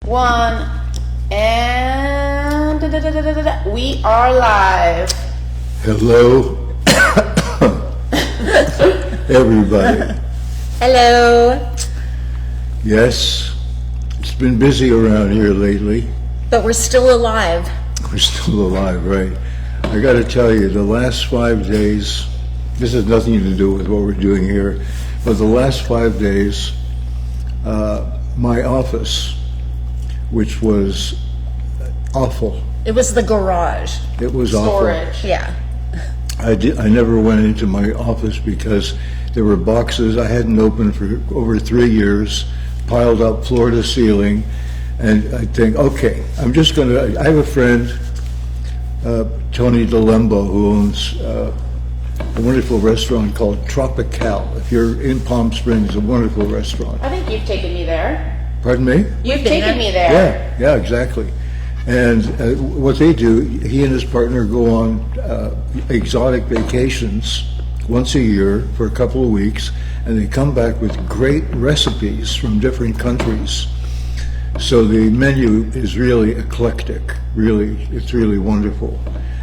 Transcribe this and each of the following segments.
One, and we are live. Hello, everybody. Hello. Yes, it's been busy around here lately. But we're still alive. We're still alive, right? I got to tell you, the last 5 days, this has nothing to do with what we're doing here, but the last 5 days, my office, which was awful. It was the garage. It was Storage. awful. Yeah. I never went into my office because there were boxes I hadn't opened for over 3 years, piled up floor to ceiling, and I think, okay, I'm just going to, I have a friend, Tony DeLembo, who owns a wonderful restaurant called Tropical. If you're in Palm Springs, a wonderful restaurant. I think you've taken me there. Pardon me? You've taken me there. Yeah, exactly. And what they do, he and his partner go on exotic vacations once a year for a couple of weeks, and they come back with great recipes from different countries. So the menu is really eclectic, really, it's really wonderful.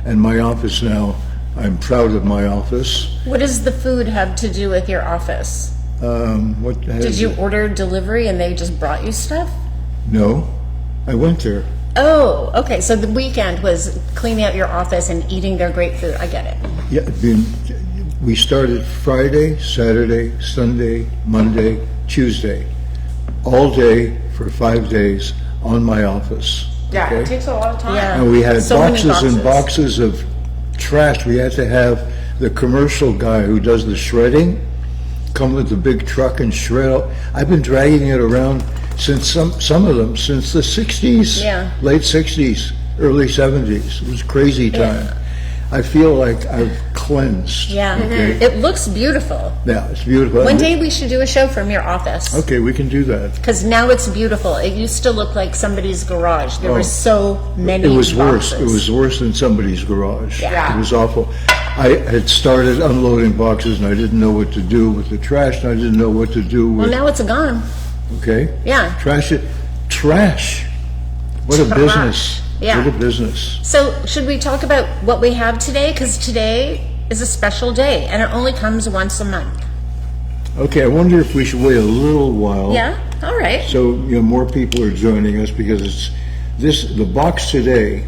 And my office now, I'm proud of my office. What does the food have to do with your office? Did you order delivery and they just brought you stuff? No, I went there. Oh, okay. So the weekend was cleaning out your office and eating their great food. I get it. Yeah, we started Friday, Saturday, Sunday, Monday, Tuesday, all day for 5 days on my office. Yeah, okay? it takes a lot of time. Yeah. And we had So many boxes and boxes of trash. We had to have the commercial guy who does the shredding come with the big truck and shred. I've been dragging it around since some of them since the 60s, Yeah. late 60s, early 70s. It was crazy time. Yeah. I feel like I've cleansed. Yeah. Okay? It looks beautiful. Yeah, it's beautiful. One day we should do a show from your office. Okay, we can do that. Because now it's beautiful. It used to look like somebody's garage. There were so many It was worse. boxes. It was worse than somebody's garage. Yeah. It was awful. I had started unloading boxes and I didn't know what to do with the trash, and I didn't know what to do Well, with, now it's gone. okay? Yeah. Trash. What a Trash. business. Yeah. What a business. So should we talk about what we have today? Because today is a special day and it only comes once a month. Okay, I wonder if we should wait a little while. Yeah? All right. So, more people are joining us because the box today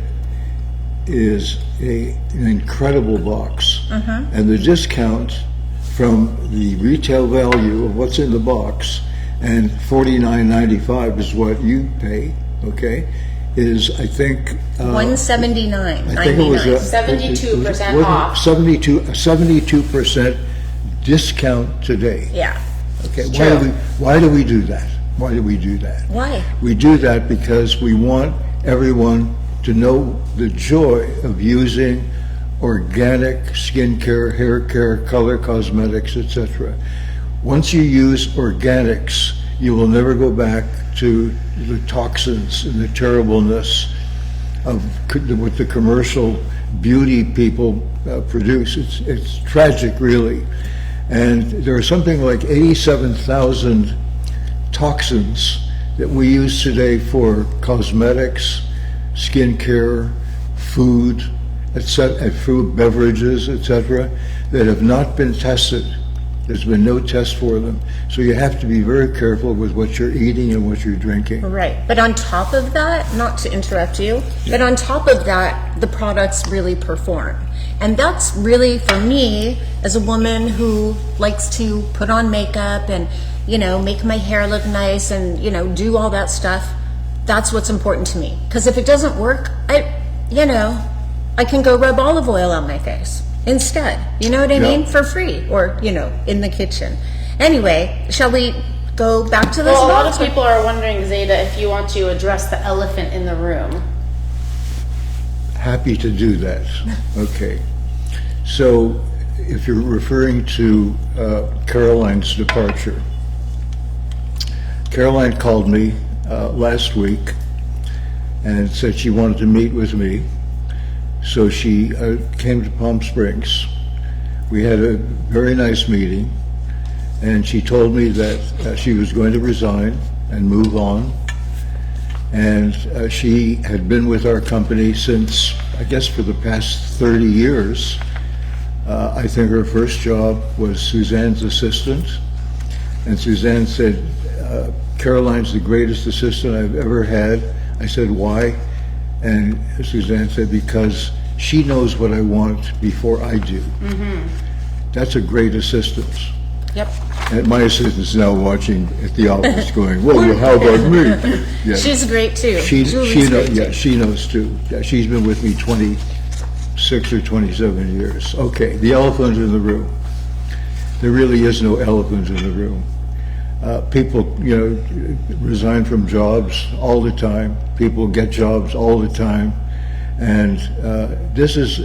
is an incredible box. And the discount from the retail value of what's in the box, and $49.95 is what you pay, okay, is, I think... $179.99. I think it was 72% off. 72% discount today. Yeah. Okay, true. why do we do that? Why do we do that? Why? We do that because we want everyone to know the joy of using organic skincare, hair care, color cosmetics, etc. Once you use organics, you will never go back to the toxins and the terribleness of what the commercial beauty people produce. It's tragic, really. And there are something like 87,000 toxins that we use today for cosmetics, skincare, food, etc., food, beverages, etc., that have not been tested. There's been no test for them. So you have to be very careful with what you're eating and what you're drinking. Right. But on top of that, not to interrupt you, but on top of that, the products really perform. And that's really, for me, as a woman who likes to put on makeup and, make my hair look nice and, do all that stuff, that's what's important to me. Because if it doesn't work, I can go rub olive oil on my face instead. You know what I mean? For free, or, in the kitchen. Anyway, shall we go back to this? Well, a lot of people are wondering, Zeta, if you want to address the elephant in the room. Happy to do that. Okay. So if you're referring to Caroline's departure, Caroline called me last week and said she wanted to meet with me. So she came to Palm Springs. We had a very nice meeting, and she told me that she was going to resign and move on, And she had been with our company since, I guess, for the past 30 years. I think her first job was Suzanne's assistant. And Suzanne said, Caroline's the greatest assistant I've ever had. I said, why? And Suzanne said, because she knows what I want before I do. That's a great assistant. Yep. And my assistant's now watching at the office going, well, how about me? Yeah. She's great too. Julie's great too. Yeah, she knows too. Yeah, she's been with me 26 or 27 years. Okay, the elephant in the room. There really is no elephant in the room. People, resign from jobs all the time. People get jobs all the time. And this is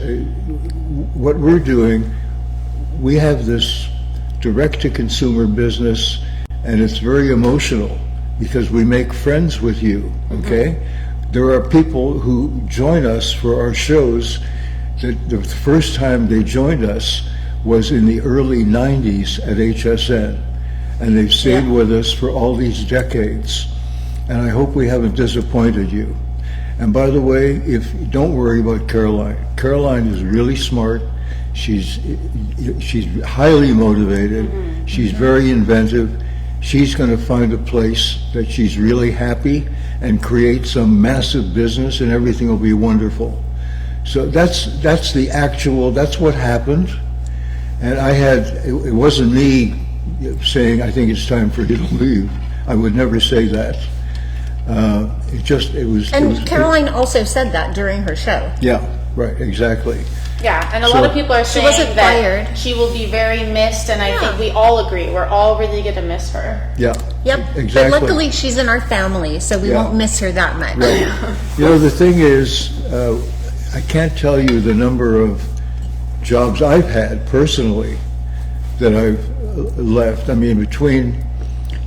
what we're doing. We have this direct-to-consumer business, and it's very emotional because we make friends with you, okay? There are people who join us for our shows that the first time they joined us was in the early 90s at HSN, and they've stayed with us for all these decades, and I hope we haven't disappointed you. And by the way, don't worry about Caroline. Caroline is really smart. She's highly motivated. She's very inventive. She's going to find a place that she's really happy and create some massive business, and everything will be wonderful. So that's what happened. And it wasn't me saying, I think it's time for you to leave. I would never say that. Caroline also said that during her show. Yeah, right, exactly. Yeah, and a lot of people are saying wasn't that fired. she will be very missed, and I think we all agree. We're all really going to miss her. Yeah. Yep. Exactly. But luckily, she's in our family, so we won't miss her that much. Right. The thing is, I can't tell you the number of jobs I've had personally that I've left. I mean, between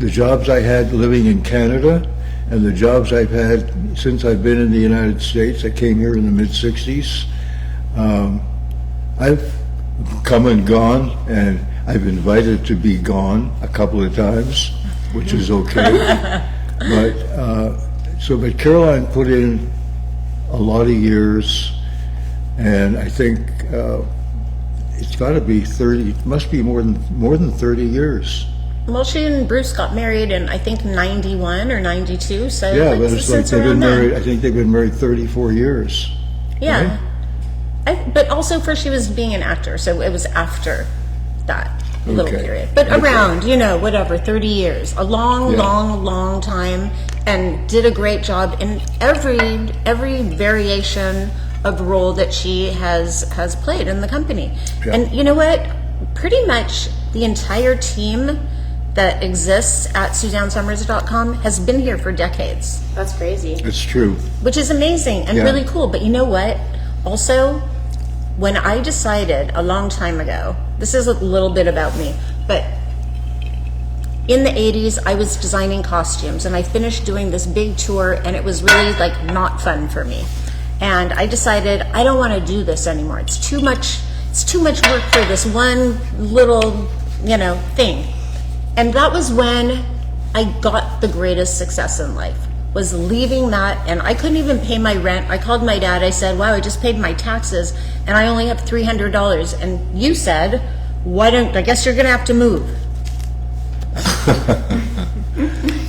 the jobs I had living in Canada and the jobs I've had since I've been in the United States, I came here in the mid-'60s. I've come and gone, and I've invited to be gone a couple of times, which is okay. But Caroline put in a lot of years, and I think it's got to be 30. It must be more than 30 years. Well, she and Bruce got married in, I think, 91 or 92. So yeah, but it's like they've been married. I think they've been married 34 years. Yeah. Right? But also first she was being an actor, so it was after that little period. But around, 30 years. A long time, and did a great job in every variation of role that she has played in the company. Yeah. And you know what? Pretty much the entire team that exists at SuzanneSummers.com has been here for decades. That's crazy. It's true. Which is amazing and really cool. But you know what? Also, when I decided a long time ago, this is a little bit about me, but in the 80s, I was designing costumes, and I finished doing this big tour, and it was really not fun for me. And I decided I don't want to do this anymore. It's too much work for this one little, thing. And that was when I got the greatest success in life. Was leaving that, and I couldn't even pay my rent. I called my dad. I said, wow, I just paid my taxes and I only have $300. And you said, I guess you're gonna have to move.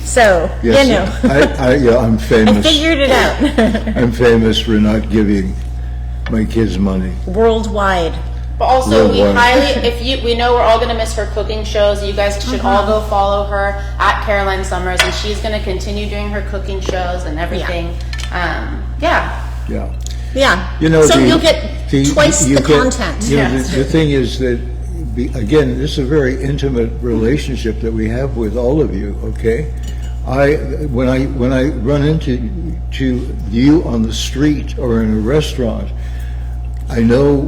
So, yes, I'm famous. I figured it out. I'm famous for not giving my kids money. Worldwide. But also, we know we're all going to miss her cooking shows. You guys should all go follow her at Caroline Summers, and she's going to continue doing her cooking shows and everything. Yeah. So you'll get twice the content. The thing is that, again, this is a very intimate relationship that we have with all of you. Okay, when I run into you on the street or in a restaurant, I know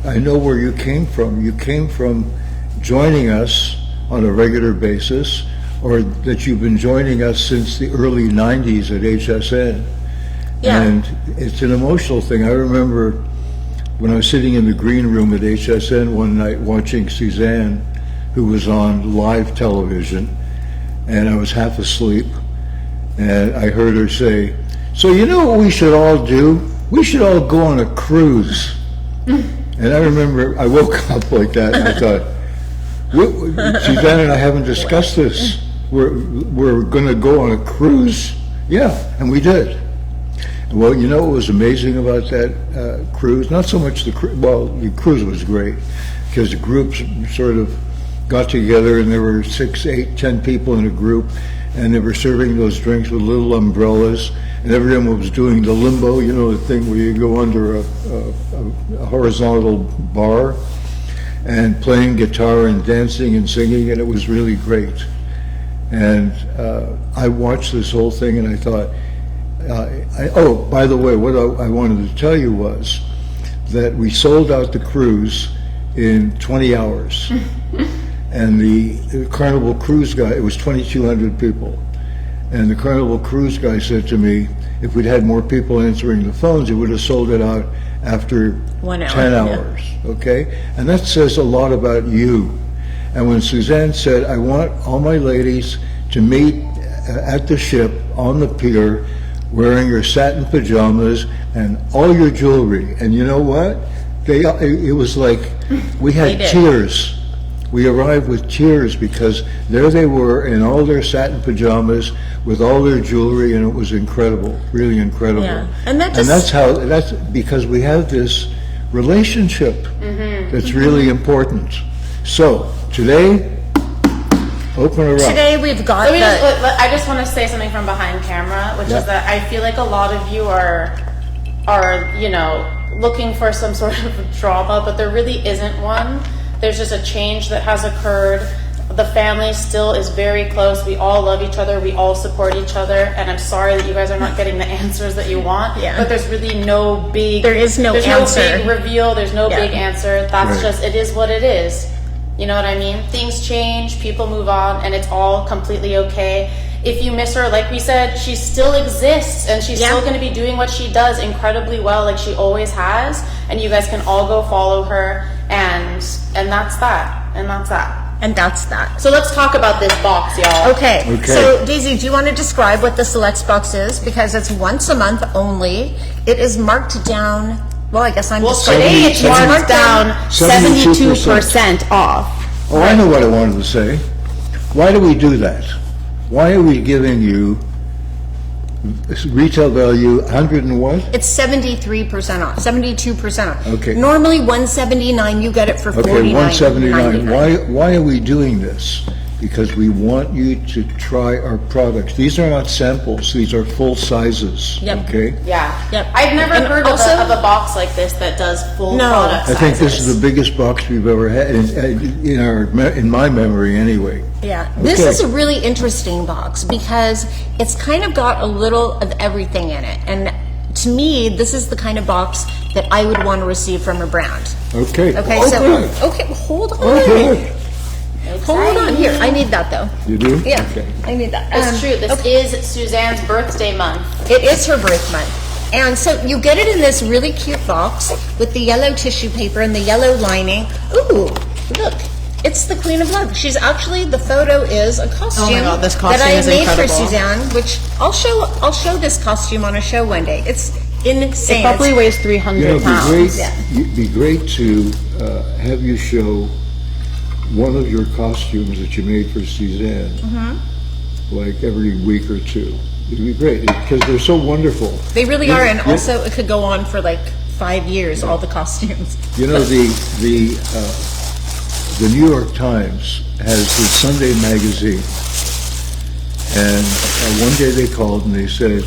where you came from. You came from joining us on a regular basis, or that you've been joining us since the early 90s at HSN. Yeah. And it's an emotional thing. I remember when I was sitting in the green room at HSN one night watching Suzanne, who was on live television, and I was half asleep, And I heard her say, "So you know what we should all do? We should all go on a cruise." And I remember I woke up like that and I thought, Suzanne and I haven't discussed this. We're going to go on a cruise. Yeah, and we did. Well, you know what was amazing about that cruise? Not so much the cruise was great because the groups sort of got together and there were 6, 8, 10 people in a group and they were serving those drinks with little umbrellas and everyone was doing the limbo, you know, the thing where you go under a horizontal bar and playing guitar and dancing and singing, and it was really great. And I watched this whole thing and I thought, oh, by the way, what I wanted to tell you was that we sold out the cruise in 20 hours. And the Carnival Cruise guy, it was 2,200 people. And the Carnival Cruise guy said to me, if we'd had more people answering the phones, it would have sold it out after 1 hour, 10 hours, okay? And that says a lot about you. And when Suzanne said, I want all my ladies to meet at the ship on the pier wearing your satin pajamas and all your jewelry. And you know what? It was like we had tears. We arrived with tears because there they were in all their satin pajamas with all their jewelry, and it was incredible, really incredible. Yeah. And that's because we have this relationship that's really important. So today, open her up. Today we've got I just want to say something from behind camera, which is that I feel like a lot of you are you know, looking for some sort of drama, but there really isn't one. There's just a change that has occurred. The family still is very close. We all love each other. We all support each other. And I'm sorry that you guys are not getting the answers that you want. Yeah. But there's really no big... There is no answer. There's no big reveal. There's no big answer. That's just, it is what it is. You know what I mean? Things change. People move on. And it's all completely okay. If you miss her, like we said, she still exists. And she's still going to be doing what she does incredibly well, like she always has. And you guys can all go follow her. And that's that. And that's that. And that's that. So let's talk about this box, y'all. Okay. So Daisy, do you want to describe what the Selects Box is? Because it's once a month only. It is marked down. Well, I guess I'm describing. Today it's marked down 72% off. Oh, I know what I wanted to say. Why do we do that? Why are we giving you retail value 100 and what? It's 73% off, 72% off. Okay. Normally $179, you get it for $49. Okay, 179. Why are we doing this? Because we want you to try our products. These are not samples. These are full sizes. Yep. Okay. Yeah. Yep. I've never heard of a box like this that does full product sizes. I think this is the biggest box we've ever had in my memory, anyway. Yeah. This is a really interesting box because it's kind of got a little of everything in it. And to me, this is the kind of box that I would want to receive from a brand. Okay. Okay. Hold on. Okay. Hold on here. I need that though. You do? Yeah. Okay. I need that. It's true. This is Suzanne's birthday month. It is her birth month. And so you get it in this really cute box with the yellow tissue paper and the yellow lining. Ooh, look. It's the Queen of Love. She's actually, the photo is a costume, oh my God, this costume that I is made incredible. for Suzanne, which I'll show this costume on a show one day. It's insane. It probably weighs 300 pounds. It'd be great to have you show one of your costumes that you made for Suzanne, like every week or two. It'd be great because they're so wonderful. They really are, and also it could go on for like 5 years. All the costumes. You know, the New York Times has the Sunday magazine, and one day they called and they said,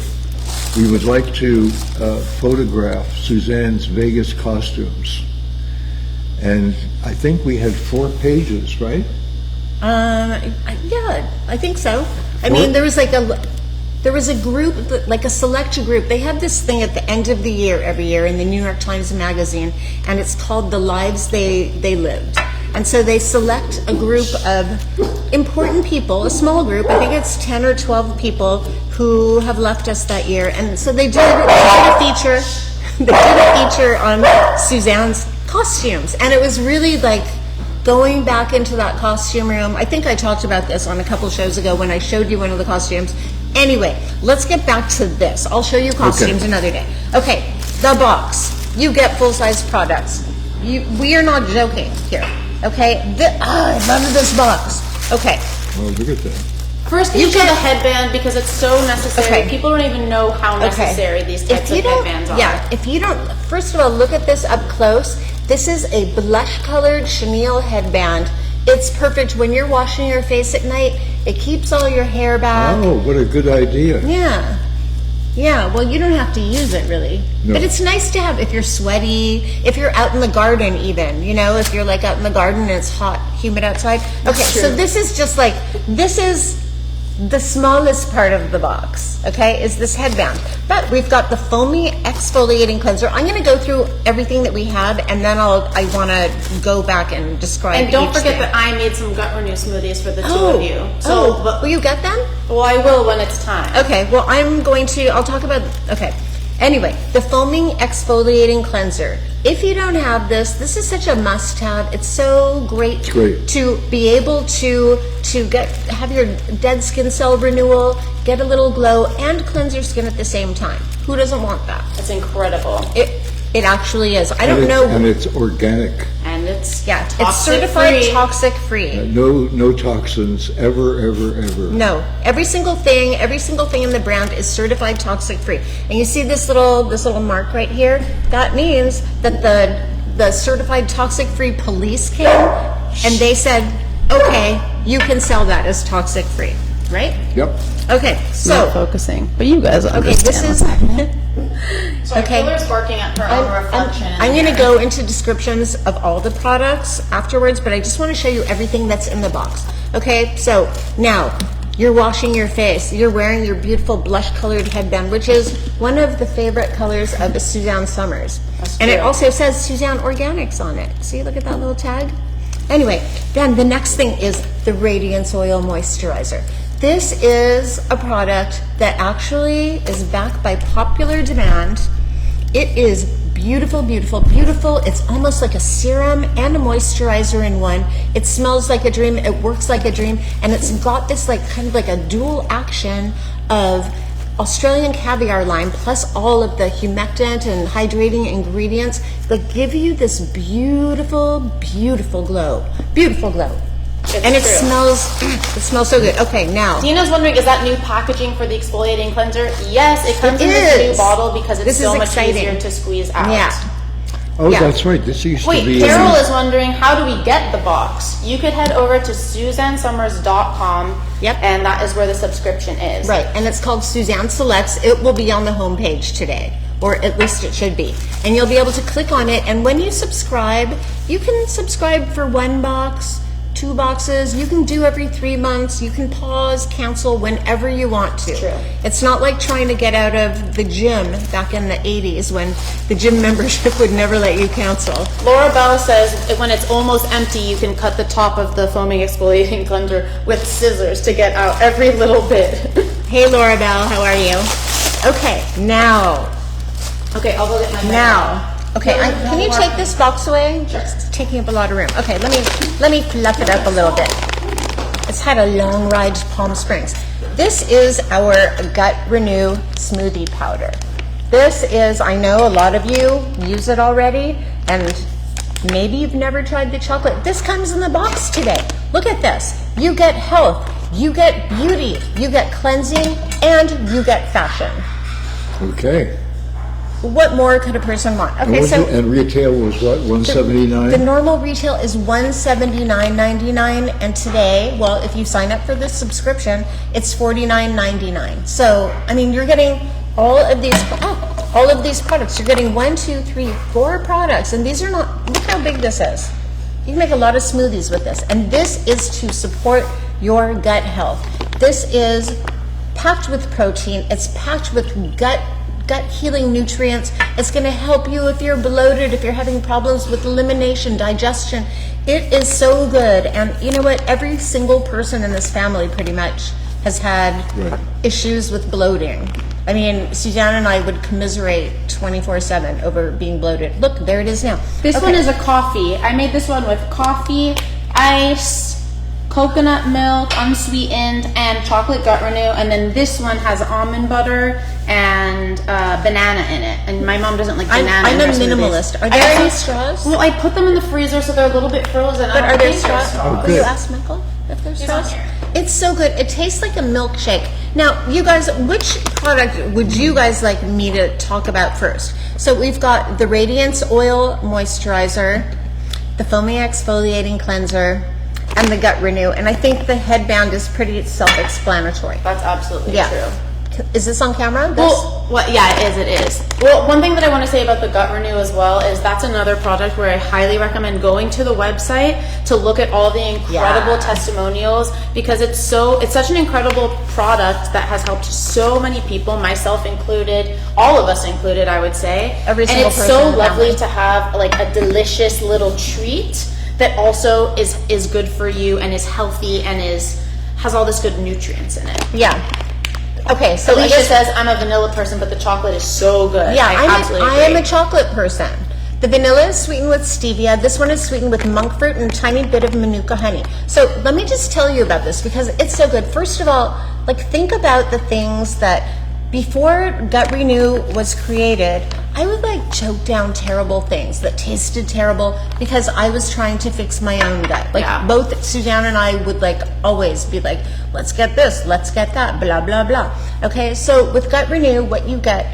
we would like to photograph Suzanne's Vegas costumes. And I think we had 4 pages, right? Yeah, I think so. I mean, there was a group, like a select group. They have this thing at the end of the year, every year, in the New York Times Magazine, and it's called The Lives They Lived. And so they select a group of important people, a small group, I think it's 10 or 12 people who have left us that year. And so they did a feature on Suzanne's costumes, and it was really like going back into that costume room. I think I talked about this on a couple shows ago when I showed you one of the costumes. Anyway, let's get back to this. I'll show you costumes another day. Okay, the box. You get full-size products. We are not joking here. Okay, I love this box. Okay. Well, look at that. First, you show the headband because it's so necessary. Okay. People don't even know how necessary these types of headbands are. Yeah, if you don't, first of all, look at this up close. This is a blush-colored chenille headband. It's perfect when you're washing your face at night. It keeps all your hair back. Oh, what a good idea. Yeah. Yeah, well, you don't have to use it really. No. But it's nice to have if you're sweaty, if you're out in the garden even, you know, if you're like out in the garden and it's hot, humid outside. Okay, so this is just like, this is the smallest part of the box, okay, is this headband. But we've got the foamy exfoliating cleanser. I'm going to go through everything that we have, and then I want to go back and describe And don't each forget thing. that I made some gut renew smoothies for the two of you. So, will you get them? well, I will when it's time. Okay, well, I'll talk about, okay. Anyway, the foaming exfoliating cleanser. If you don't have this is such a must-have. It's so great, to be able to have your dead skin cell renewal, get a little glow, and cleanse your skin at the same time. Who doesn't want that? It's incredible. It actually is. I don't know. And it's organic. And it's It's certified toxic-free. No toxins ever. No, every single thing in the brand is certified toxic-free. And you see this little mark right here? That means that the certified toxic-free police came and they said, okay, you can sell that as toxic-free, right? Yep. Okay, so not focusing, but you guys okay, this is So okay. Taylor's barking at her own reflection. I'm going to go into descriptions of all the products afterwards, but I just want to show you everything that's in the box. Okay, so now you're washing your face. You're wearing your beautiful blush-colored headband, which is one of the favorite colors of Suzanne Summers. And it also says Suzanne Organics on it. See, look at that little tag. Anyway, then the next thing is the Radiance Oil Moisturizer. This is a product that actually is backed by popular demand. It is beautiful, beautiful, beautiful. It's almost like a serum and a moisturizer in one. It smells like a dream. It works like a dream. And it's got this like kind of like a dual action of Australian caviar lime plus all of the humectant and hydrating ingredients that give you this beautiful, beautiful glow. Beautiful glow. And it smells so good. Okay, now. Dina's wondering, is that new packaging for the exfoliating cleanser? Yes, it comes in this new bottle because it's so much easier to squeeze out. Yeah. Oh, that's right. This used to be. Carol is wondering, how do we get the box? You could head over to SuzanneSummers.com. Yep. And that is where the subscription is. Right, and it's called Suzanne Selects. It will be on the homepage today, or at least it should be. And you'll be able to click on it, and when you subscribe, you can subscribe for 1 box, 2 boxes. You can do every 3 months. You can pause, cancel whenever you want to. True. It's not like trying to get out of the gym back in the 80s when the gym membership would never let you cancel. Laura Bell says when it's almost empty, you can cut the top of the foaming exfoliating cleanser with scissors to get out every little bit. Hey Laura Bell, how are you? Okay, now. Okay, I'll go get my Now. Okay, can you take this box away? It's taking up a lot of room. Okay, let me fluff it up a little bit. It's had a long ride to Palm Springs. This is our Gut Renew Smoothie Powder. This is, I know a lot of you use it already, and maybe you've never tried the chocolate. This comes in the box today. Look at this. You get health, you get beauty, you get cleansing, and you get fashion. Okay. What more could a person want? Okay, And retail was what, $179? The normal retail is $179.99, and today, well, if you sign up for this subscription, it's $49.99. So, I mean, you're getting all of these products. You're getting 1, 2, 3, 4 products, and these are not. Look how big this is. You can make a lot of smoothies with this, and this is to support your gut health. This is packed with protein. It's packed with gut healing nutrients. It's going to help you if you're bloated, if you're having problems with elimination, digestion. It is so good. And you know what? Every single person in this family pretty much has had issues with bloating. I mean, Suzanne and I would commiserate 24/7 over being bloated. Look, there it is now. This one is a coffee. I made this one with coffee, ice, coconut milk, unsweetened, and chocolate gut renew. And then this one has almond butter and banana in it. And my mom doesn't like banana. I'm in a her smoothies. minimalist. Are there any straws? Well, I put them in the freezer so they're a little bit frozen. But are there straws? Oh, Will you good. ask Michael if there's He's on straws? here. It's so good. It tastes like a milkshake. Now, you guys, which product would you guys like me to talk about first? So we've got the Radiance Oil Moisturizer, the Foamy Exfoliating Cleanser, and the Gut Renew. And I think the headband is pretty self-explanatory. That's absolutely true. Is this on camera? This? Well, yeah, it is. Well, one thing that I want to say about the Gut Renew as well is that's another product where I highly recommend going to the website to look at all the incredible testimonials, because it's such an incredible product that has helped so many people, myself included, all of us included, I would say. Every and single it's person so in the lovely family. to have like a delicious little treat that also is good for you and is healthy and has all this good nutrients in it. Yeah. Okay, so I Alicia guess, says I'm a vanilla person, but the chocolate is so good. yeah, I absolutely I agree. am a chocolate person. The vanilla is sweetened with stevia. This one is sweetened with monk fruit and a tiny bit of manuka honey. So let me just tell you about this because it's so good. First of all, like think about the things that before Gut Renew was created, I would like choke down terrible things that tasted terrible because I was trying to fix my own gut. Like both Suzanne and I would like always be like, let's get this, let's get that, blah, blah, blah. Okay, so with Gut Renew, what you get,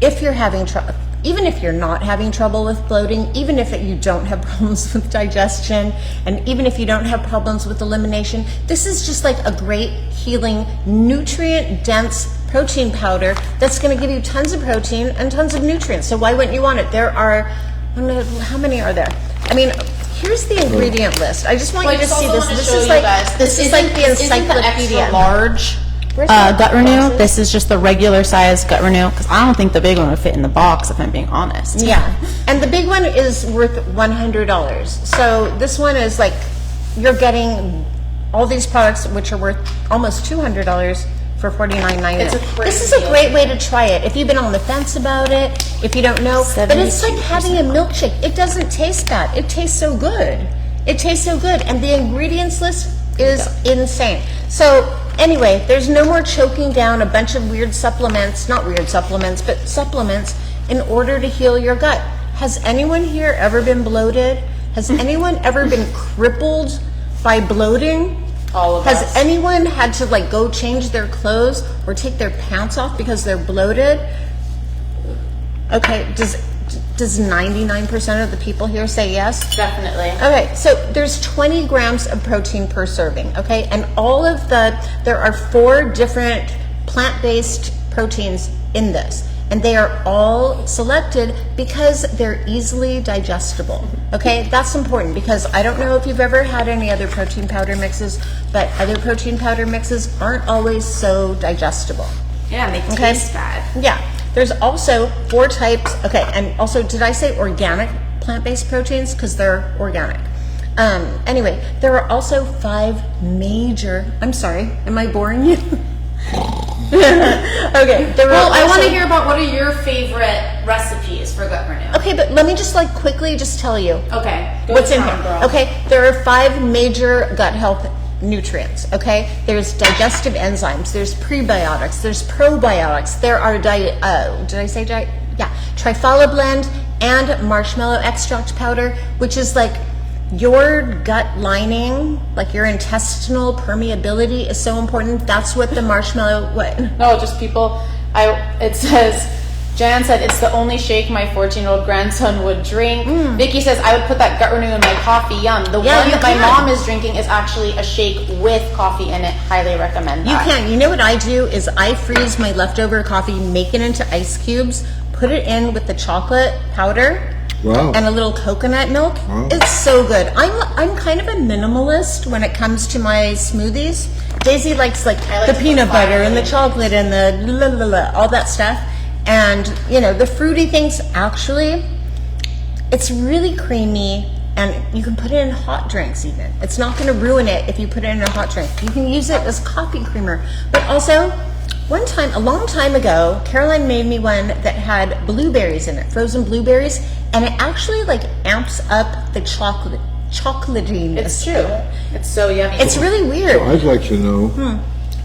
if you're having trouble, even if you're not having trouble with bloating, even if you don't have problems with digestion, and even if you don't have problems with elimination, this is just like a great healing, nutrient-dense protein powder that's going to give you tons of protein and tons of nutrients. So why wouldn't you want it? There are, how many are there? I mean, here's the ingredient list. I just want you to see this. This is like the encyclopedia. Extra large Gut Renew. This is just the regular size Gut Renew because I don't think the big one would fit in the box if I'm being honest. Yeah, and the big one is worth $100. So this one is like, you're getting all these products which are worth almost $200 for $49.99. It's a crazy This is a deal. great way to try it. If you've been on the fence about it, if you don't know, but it's like having a milkshake. It doesn't taste bad. It tastes so good. It tastes so good, and the ingredients list is insane. So anyway, there's no more choking down a bunch of weird supplements, not weird supplements, but supplements in order to heal your gut. Has anyone here ever been bloated? Has anyone ever been crippled by bloating? All of Has us. anyone had to like go change their clothes or take their pants off because they're bloated? Okay, does 99% of the people here say yes? Definitely. Okay, so there's 20 grams of protein per serving, okay? And there are 4 different plant-based proteins in this. And they are all selected because they're easily digestible, okay? That's important because I don't know if you've ever had any other protein powder mixes, but other protein powder mixes aren't always so digestible. Yeah, and they Okay. taste bad. Yeah, there's also 4 types. Okay, and also, did I say organic plant-based proteins? Because they're organic. Anyway, there are also 5 major. I'm sorry, am I boring you? Okay. Well, I want to hear about what are your favorite recipes for Gut Renew. Okay, but let me just like quickly just tell you. Okay. Go What's to in town, here? girl. Okay, there are 5 major gut health nutrients. Okay, there's digestive enzymes, there's prebiotics, there's probiotics, there are triphala blend and marshmallow extract powder, which is like your gut lining, like your intestinal permeability is so important. That's what the marshmallow No, just people. It says, Jan said it's the only shake my 14-year-old grandson would drink. Vicky says I would put that Gut Renew in my coffee. Yum. The Yeah, one you that my can. mom is drinking is actually a shake with coffee in it. Highly recommend You that. can. You know what I do is I freeze my leftover coffee, make it into ice cubes, put it in with the chocolate powder Wow. and a little coconut milk. Wow. It's so good. I'm kind of a minimalist when it comes to my smoothies. Daisy likes like like the to peanut put butter fire and the in. chocolate and the la la la, all that stuff. And you know, the fruity things actually, it's really creamy. And you can put it in hot drinks even. It's not going to ruin it if you put it in a hot drink. You can use it as coffee creamer. But also, one time, a long time ago, Caroline made me one that had blueberries in it, frozen blueberries, and it actually like amps up the chocolate chocolatiness. It's true. It's so yummy. It's really weird. I'd like to know,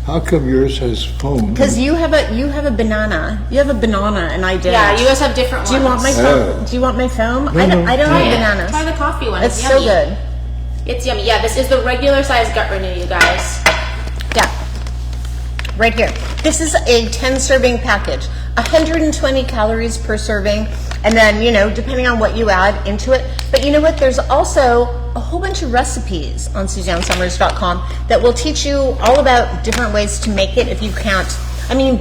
how come yours has foam? Because you have a banana. You have a banana, and I didn't. Yeah, you guys have different Do you want ones. my foam? Do you want my foam? No, I don't no. have Try it. bananas. Try the coffee one. It's It's so yummy. good. It's yummy. Yeah, this is the regular size gut renew, you guys. Yeah. Right here. This is a 10 serving package. 120 calories per serving. And then, depending on what you add into it. But you know what? There's also a whole bunch of recipes on SuzanneSummers.com that will teach you all about different ways to make it if you can't.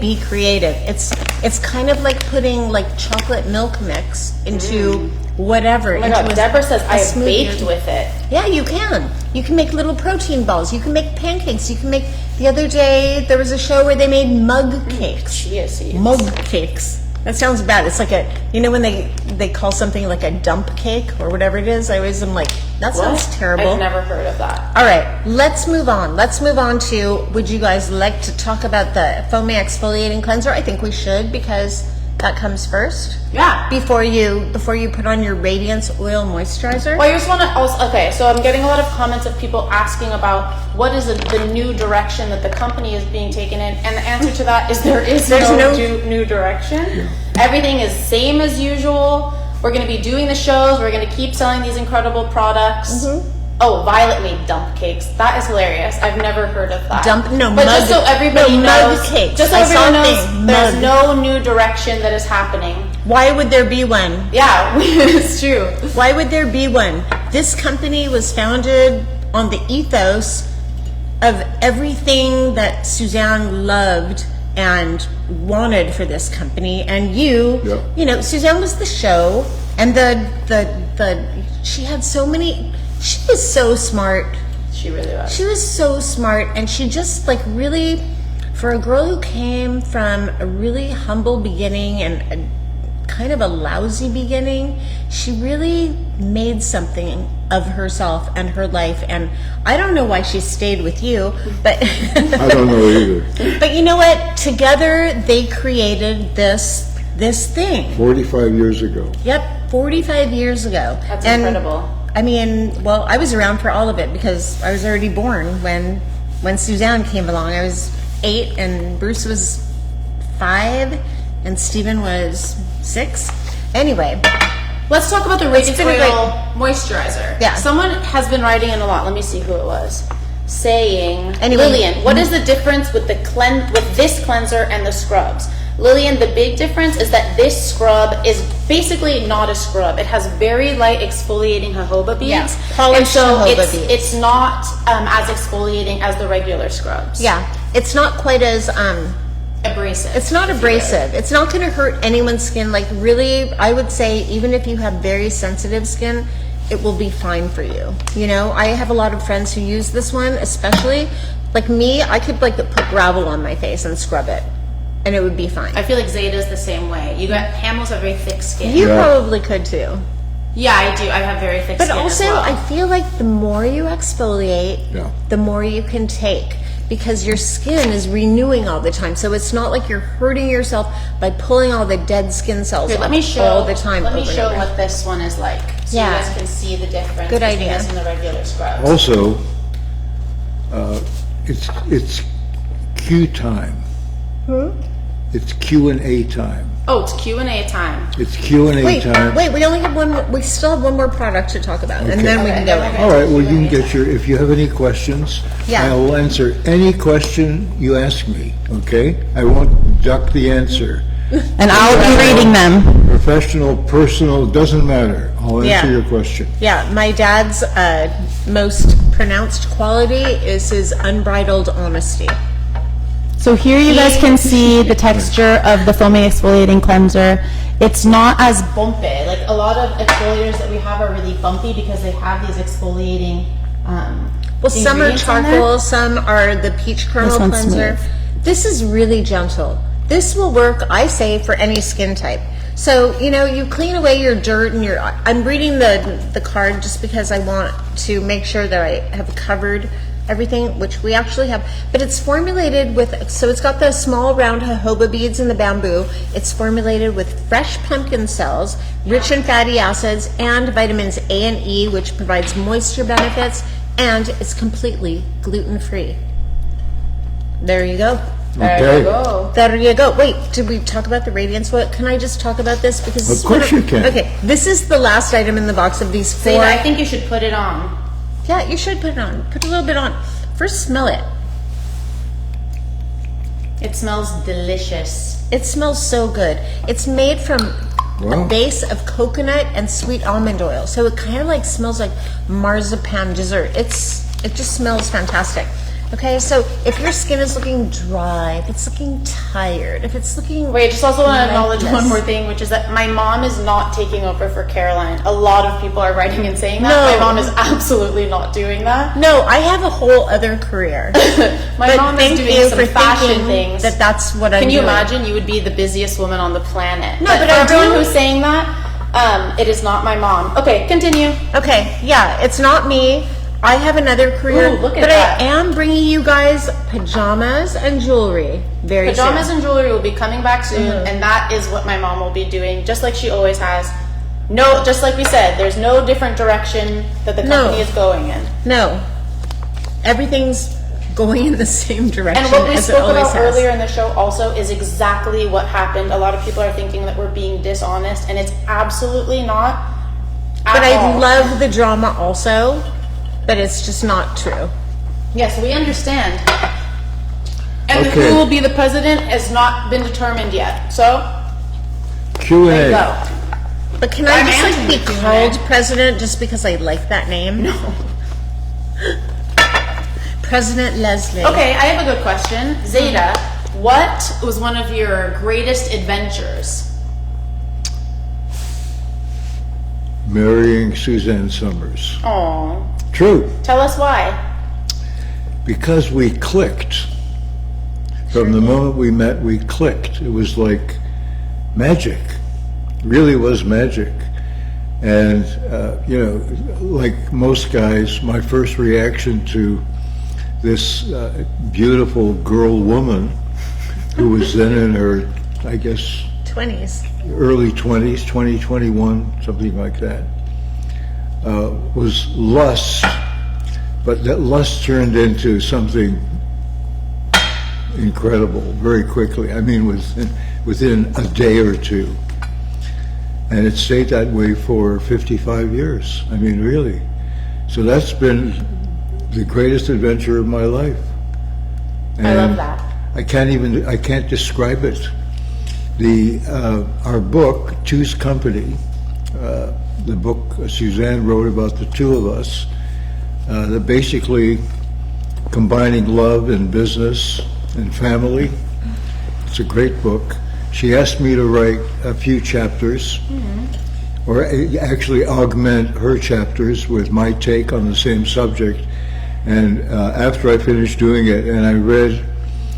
Be creative. It's kind of like putting like chocolate milk mix into whatever. Oh my God, Deborah says I have smoothie. baked with it. Yeah, you can. You can make little protein balls. You can make pancakes. You can make. The other day there was a show where they made mug cakes. Chia seeds. Mug cakes. That sounds bad. It's like when they call something like a dump cake or whatever it is. I always am like, that sounds terrible. I've never heard of that. All right, let's move on. Let's move on to, would you guys like to talk about the foamy exfoliating cleanser? I think we should, because that comes first. Yeah. Before you put on your Radiance Oil Moisturizer. Well, I just want to also, okay, so I'm getting a lot of comments of people asking about what is the new direction that the company is being taken in, and the answer to that is there's no new direction. Yeah. Everything is same as usual. We're going to be doing the shows. We're going to keep selling these incredible products. Oh, Violet made dump cakes. That is hilarious. I've never heard of that. But just so everybody knows, mug cakes. just so I everyone saw a knows, thing, there's mug. no new direction that is happening. Why would there be one? Yeah, it's true. Why would there be one? This company was founded on the ethos of everything that Suzanne loved and wanted for this company. And Suzanne was the show, and she had so many. She was so smart. She really was. She was so smart, and she just really, for a girl who came from a really humble beginning and a kind of a lousy beginning, she really made something of herself and her life. And I don't know why she stayed with you, but I don't know either. But you know what? Together they created this thing. 45 years ago. Yep, 45 years ago. That's incredible. I was around for all of it because I was already born when Suzanne came along. I was 8 and Bruce was 5 and Stephen was 6. Anyway, let's talk about the Radiance been a Oil Moisturizer. Yeah. Someone has been writing in a lot. Let me see who it was. Saying, Anyway. Lillian, what is the difference with this cleanser and the scrubs? Lillian, the big difference is that this scrub is basically not a scrub. It has very light exfoliating jojoba beads. Yeah, polished and so jojoba it's, beads. it's not as exfoliating as the regular scrubs. yeah, it's not quite as Abrasive. it's not abrasive. It's not going to hurt anyone's skin. Like really, I would say even if you have very sensitive skin, it will be fine for you. I have a lot of friends who use this one, especially like me. I could put gravel on my face and scrub it, and it would be fine. I feel like Zeta's the same way. Pamela's have very thick skin. You Yeah. probably could too. Yeah, I do. I have very thick But skin also, as well. I feel like the more you exfoliate, Yeah. the more you can take, because your skin is renewing all the time. So it's not like you're hurting yourself by pulling all the dead skin cells Here, off let me show all the time. Let me over and show over. what this one is like, so Yeah. you guys can see the difference Good between idea. this and the regular scrubs. Also, it's Q time. It's Q&A time. Oh, it's Q&A time. It's Q&A Wait, time. we only have one. We still have one more product to talk about, and Okay. then we can go Okay. in. All right, well, you can get if you have any questions, Yeah. I will answer any question you ask me, okay? I won't duck the answer. And I'll be reading them. Professional, personal, doesn't matter. I'll answer Yeah. your question. Yeah, my dad's most pronounced quality is his unbridled honesty. So here you guys can see the texture of the foaming exfoliating cleanser. It's not as Bumpy. Like a lot of exfoliators that we have are really bumpy because they have these exfoliating Well, some are ingredients in there. charcoal, some are the peach kernel This one's cleanser. This is really gentle. This will work, I say, for any skin type. So, you clean away your dirt and I'm reading the card just because I want to make sure that I have covered everything, which we actually have, but it's formulated with, so it's got the small round jojoba beads in the bamboo. It's formulated with fresh pumpkin cells, rich in fatty acids, and vitamins A and E, which provides moisture benefits, and it's completely gluten-free. There you go. There you go. There you go. Wait, did we talk about the radiance? What, can I just talk about this? Because this Of course you can. Okay, this is the last item in the box of these 4. Zeta, I think you should put it on. Yeah, you should put it on. Put a little bit on. First, smell it. It smells delicious. It smells so good. It's made from Wow. a base of coconut and sweet almond oil, so it kind of like smells like marzipan dessert. It just smells fantastic. Okay, so if your skin is looking dry, if it's looking tired, if it's looking Wait, just also want to acknowledge lifeless. one more thing, which is that my mom is not taking over for Caroline. A lot of people are writing and saying that. No. My mom is absolutely not doing that. No, I have a whole other career. My But mom thank is doing you some for fashion thinking things. that's what I'm Can you doing. imagine? You would be the busiest woman on the planet. No, but but for I everyone do- who's saying that, it is not my mom. Okay, continue. Okay, yeah, it's not me. I have another career, Ooh, look at but that. I am bringing you guys pajamas and jewelry very Pajamas soon. and jewelry will be coming back soon, Mm-hmm. and that is what my mom will be doing, just like she always has. No, just like we said, there's no different direction that the No. company is going in. No, everything's going in the same direction And what we as it spoke always about has. earlier in the show also is exactly what happened. A lot of people are thinking that we're being dishonest, and it's absolutely not. But I love the drama also, but it's just not true. Yes, we understand. And Okay. who will be the president has not been determined yet. So, Q&A. there you go. But can I I'm just like answering be the Q&A. called president just because I like that name? No. President Leslie. Okay, I have a good question. Zeta, what was one of your greatest adventures? Marrying Suzanne Summers. Oh, True, tell us why. because we clicked. From the moment we met, we clicked. It was like magic. Really was magic. And, like most guys, my first reaction to this beautiful girl woman who was then in her, I guess, 20s. early 20s, 20, 21, something like that, was lust. But that lust turned into something incredible very quickly. I mean, within a day or two. And it stayed that way for 55 years. I mean, really. So that's been the greatest adventure of my life. I love And that. I can't describe it. Our book, Two's Company, the book Suzanne wrote about the two of us, that basically combining love and business and family. It's a great book. She asked me to write a few chapters, or actually augment her chapters with my take on the same subject. And after I finished doing it and I read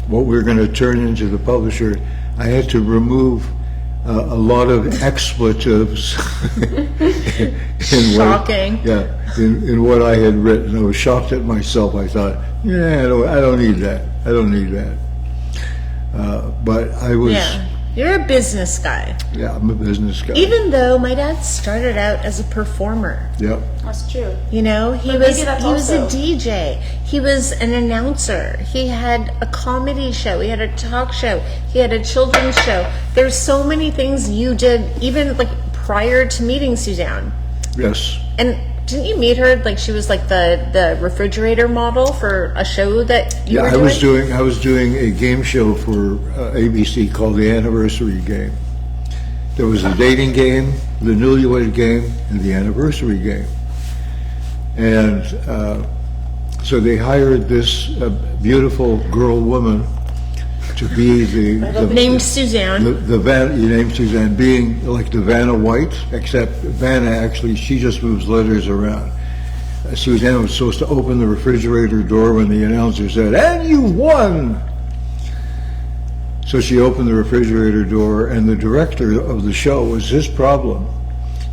what we were going to turn into the publisher, I had to remove a lot of expletives. Shocking. In what I had written. I was shocked at myself. I thought, I don't need that. I don't need that. But I was, Yeah. You're a business guy. I'm a business guy. Even though my dad started out as a performer. Yep. That's true. You know, he But was maybe that's a also- DJ. He was an announcer. He had a comedy show. He had a talk show. He had a children's show. There's so many things you did, even like prior to meeting Suzanne. Yes. And didn't you meet her? Like she was like the refrigerator model for a show that you were I doing? was doing a game show for ABC called the Anniversary Game. There was a dating game, the Newlywed Game, and the Anniversary Game. And so they hired this beautiful girl woman to be Named Suzanne. you named Suzanne, being like the Vanna White, except Vanna actually, she just moves letters around. Suzanne was supposed to open the refrigerator door when the announcer said, "And you won!" So she opened the refrigerator door, and the director of the show was his problem.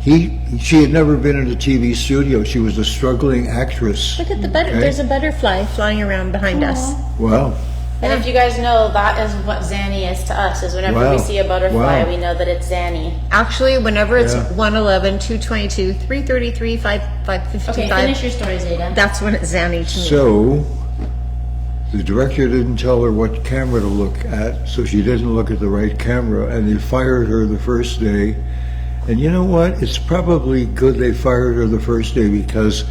She had never been in a TV studio. She was a struggling actress. Look at the Okay. There's a butterfly flying around behind us. Wow. And if you guys know, that is what Zanny is to us, is whenever Wow. we see a butterfly, Wow. we know that it's Zanny. Actually, whenever it's Yeah. 111, 222, 333, 555, Okay, finish your story, Zeta. that's when it's Zanny to me. So, the director didn't tell her what camera to look at, so she didn't look at the right camera, and they fired her the first day. And you know what? It's probably good they fired her the first day, because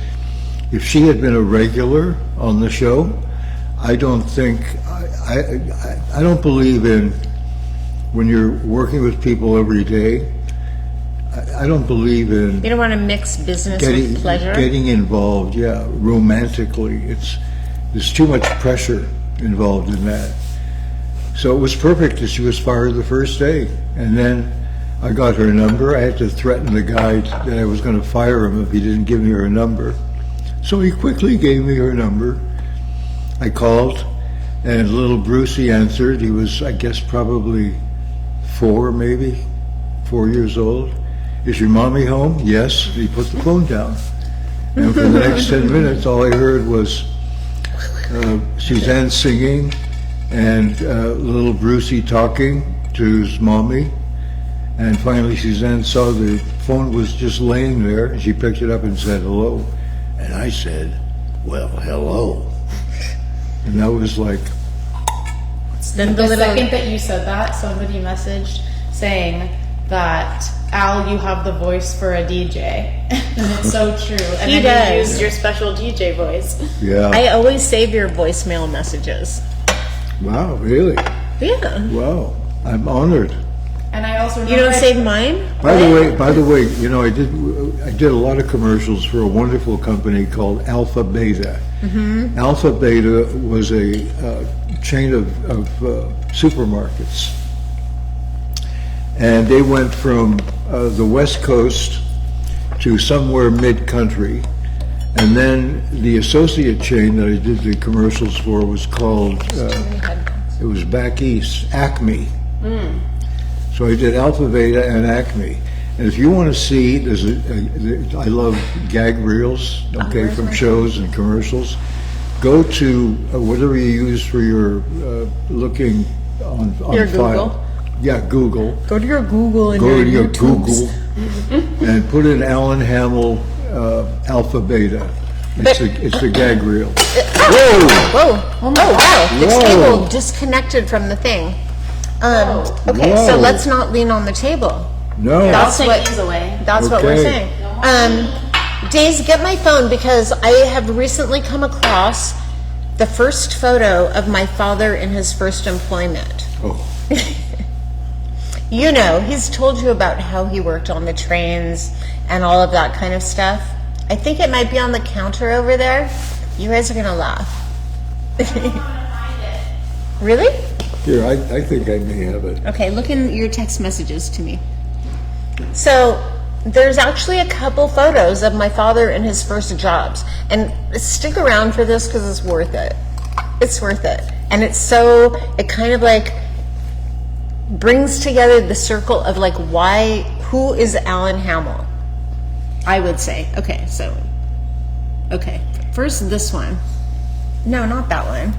if she had been a regular on the show, I don't think, I don't believe in, when you're working with people every day, I don't believe in You don't want to mix business getting with pleasure. getting involved, yeah, romantically. There's too much pressure involved in that. So it was perfect that she was fired the first day. And then I got her number. I had to threaten the guy that I was going to fire him if he didn't give me her number. So he quickly gave me her number. I called, and little Brucey answered. He was, I guess, probably 4 years old. Is your mommy home? Yes. He put the phone down. And for the next 10 minutes, all I heard was Suzanne singing and little Brucey talking to his mommy. And finally, Suzanne saw the phone was just laying there, and she picked it up and said hello. And I said, well, hello. And that was like, Then The second that you said that, somebody messaged saying that, Al, you have the voice for a DJ. And it's so true. And He then you does. used your special DJ voice. yeah. I always save your voicemail messages. Wow, really? Yeah. Wow. I'm honored. And I also You don't save mine? By the way, you know, I did a lot of commercials for a wonderful company called Alpha Beta. Mm-hmm. Alpha Beta was a chain of supermarkets, and they went from the West Coast to somewhere mid-country, and then the associate chain that I did the commercials for was called, it was back east, Acme. So I did Alpha Beta and Acme. And if you want to see, I love gag reels, okay, from shows and commercials. Go to whatever you use for your looking on Your file. Google? Yeah, Google. Go to your Google and Go your to your YouTubes. Google and put in Alan Hamill Alpha Beta. It's a gag reel. Whoa! Whoa! Oh wow! The Whoa. table disconnected from the thing. Okay, so Whoa. let's not lean on the table. No. I'll That's take what- these away. That's what we're Okay. saying. Daisy, get my phone, because I have recently come across the first photo of my father in his first employment. Oh, You know, he's told you about how he worked on the trains and all of that kind of stuff. I think it might be on the counter over there. You guys are gonna laugh. Really? here, I think I may have it. Okay, look in your text messages to me. So, there's actually a couple photos of my father in his first jobs. And stick around for this because it's worth it. It's worth it. And it kind of like brings together the circle of like who is Alan Hamill? I would say. Okay, first this one. No, not that one.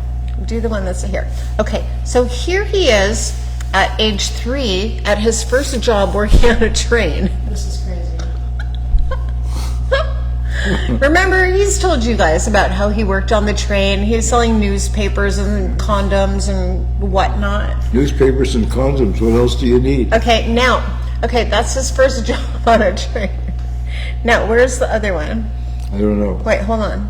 Do the one that's here. Okay, so here he is at age 3 at his first job working on a train. This is crazy. Remember, he's told you guys about how he worked on the train. He was selling newspapers and condoms and whatnot. Newspapers and condoms, what else do you need? Okay, that's his first job on a train. Now, where's the other one? I don't know. Wait, hold on.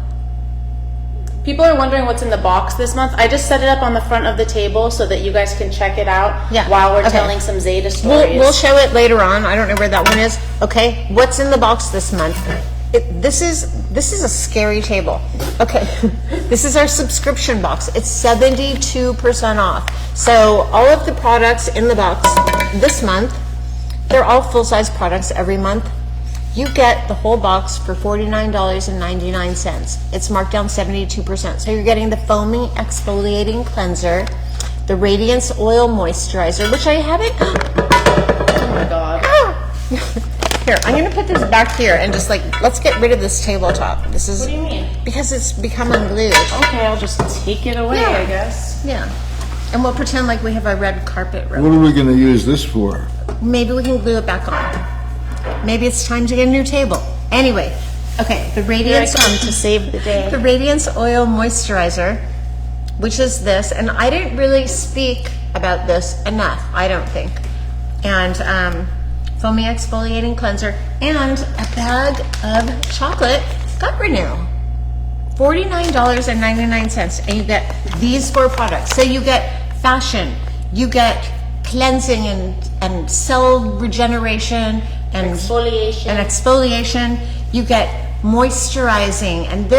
People are wondering what's in the box this month. I just set it up on the front of the table so that you guys can check it out while we're okay. telling some Zeta stories. We'll show it later on. I don't know where that one is. Okay, what's in the box this month? This is a scary table. Okay, this is our subscription box. It's 72% off. So all of the products in the box this month, they're all full-size products every month. You get the whole box for $49.99. It's marked down 72%. So you're getting the foaming exfoliating cleanser, the Radiance Oil Moisturizer, which I haven't. Oh my god. Here, I'm gonna put this back here and just like, let's get rid of this tabletop. This is. What do you mean? Because it's become unglued. Okay, I'll just take it away, Yeah. I guess. Yeah. And we'll pretend like we have a red carpet rope. What are we gonna use this for? Maybe we can glue it back on. Maybe it's time to get a new table. Anyway, okay, the Here I Radiance come to save the day. the Radiance Oil Moisturizer, which is this, and I didn't really speak about this enough, I don't think. And foamy exfoliating cleanser and a bag of chocolate gut renew. $49.99, and you get these 4 products. So you get fashion, you get cleansing and cell regeneration and exfoliation. You get moisturizing, and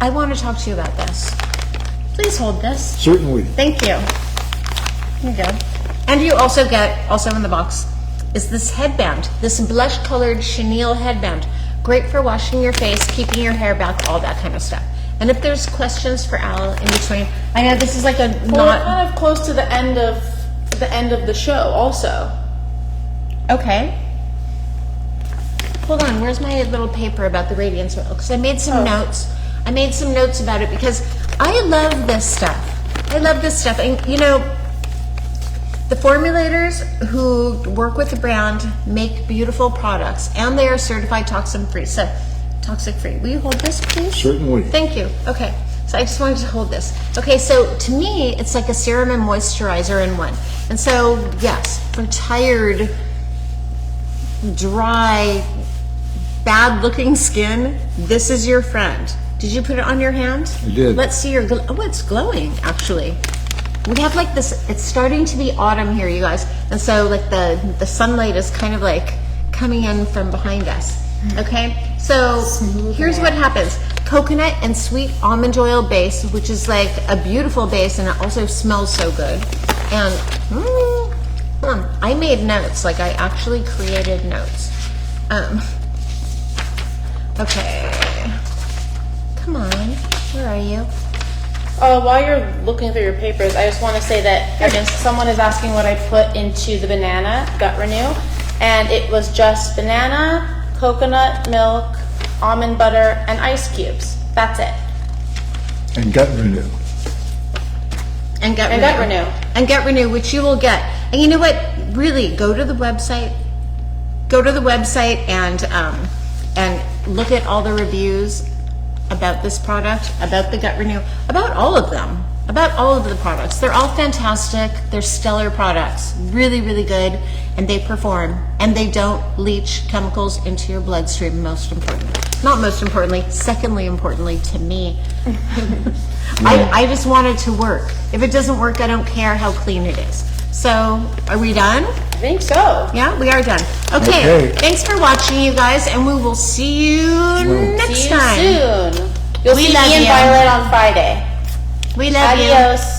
I want to talk to you about this. Please hold this. Certainly. Thank you. Here you go. And you also get, also in the box, is this headband, this blush-colored chenille headband. Great for washing your face, keeping your hair back, all that kind of stuff. And if there's questions for Al in between, I know this is like a Well, we're kind of close to the end of the show, also. Okay. Hold on, where's my little paper about the Radiance Oil? Because I made some notes. I made some notes about it because I love this stuff. I love this stuff. And you know, the formulators who work with the brand make beautiful products, and they are certified toxin-free. So, toxic-free. Will you hold this, please? Certainly. Thank you. Okay. So I just wanted to hold this. Okay, so to me, it's like a serum and moisturizer in one. And so, yes, for tired, dry, bad-looking skin, this is your friend. Did you put it on your hand? I did. Let's see your, oh, it's glowing, actually. We have like this, it's starting to be autumn here, you guys. And so like the sunlight is kind of like coming in from behind us. Okay, so here's what happens. Coconut and sweet almond oil base, which is like a beautiful base, and it also smells so good. And I made notes, like I actually created notes. Okay, come on, where are you? While you're looking through your papers, I just want to say that someone is asking what I put into the banana gut renew, and it was just banana, coconut milk, almond butter, and ice cubes. That's it. And gut renew. And Gut And Renew. Gut Renew. And Gut Renew, which you will get. And you know what? Really, go to the website. Go to the website and look at all the reviews about this product, about the Gut Renew, about all of them, about all of the products. They're all fantastic. They're stellar products. Really, really good. And they perform. And they don't leach chemicals into your bloodstream, most importantly. Not most importantly, secondly importantly to me. I just want it to work. If it doesn't work, I don't care how clean it is. So, are we done? I think so. Yeah, we are done. Okay, Okay. thanks for watching, you guys, and we will see you next See you time. soon. You'll We see love me and you. Violet on Friday. We love you. Adios.